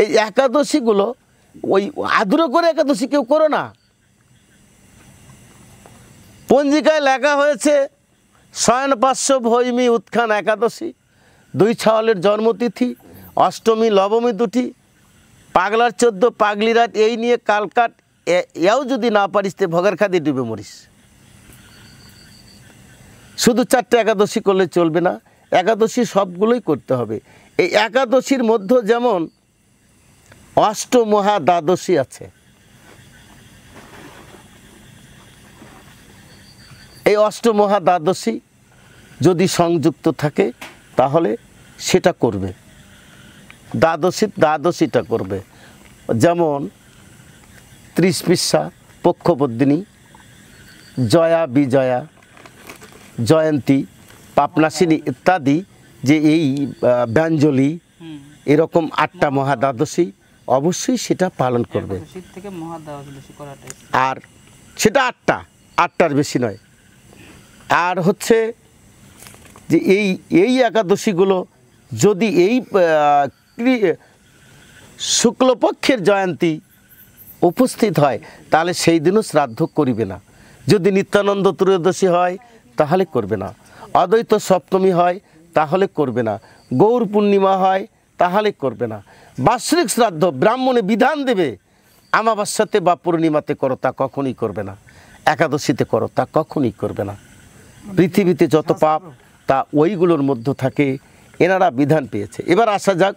এই একাদশীগুলো ওই আদুরে করে একাদশী কেউ করো না। পঞ্জিকায় লেখা হয়েছে শয়ন পার্শ্ব ভৈমী উৎখান একাদশী, 2 ছাওয়ালের জন্মতিথি, অষ্টমী নবমী 2টি, পাগলার 14, পাগলি রাত, এই নিয়ে কালকাট, এও যদি না পারিস তে ভগের খাদি ডুবে মরিস। শুধু 4টে একাদশী করলে চলবে না, একাদশী সবগুলোই করতে হবে। এই একাদশীর মধ্যে যেমন অষ্টমহা দ্বাদশী আছে, এই অষ্টমহা দ্বাদশী যদি সংযুক্ত থাকে তাহলে সেটা করবে, দ্বাদশীটা করবে। যেমন 30 পিসা, পক্ষপদ্মিনী, জয়া বিজয়া, জয়ন্তী, পাপনাশিনী ইত্যাদি, যে এই ব্যঞ্জলি, এরকম 8টা মহাদ্বাদশী অবশ্যই সেটা পালন করবে। আর সেটা 8টার বেশি নয়। আর হচ্ছে যে এই একাদশীগুলো যদি এই শুক্লপক্ষের জয়ন্তী উপস্থিত হয় তাহলে সেই দিনও শ্রাদ্ধ করিবে না। যদি নিত্যানন্দ ত্রয়োদশী হয় তাহলে করবে না, অদ্বৈত সপ্তমী হয় তাহলে করবে না, গৌর পূর্ণিমা হয় তাহলে করবে না। বাৎসরিক শ্রাদ্ধ ব্রাহ্মণে বিধান দেবে, আমাবস্যাতে বা পূর্ণিমাতে করো, তা কখনই করবে না। একাদশীতে করো, তা কখনই করবে না। পৃথিবীতে যত পাপ তা ওইগুলোর মধ্যে থাকে, এনারা বিধান পেয়েছে। এবার আসা যাক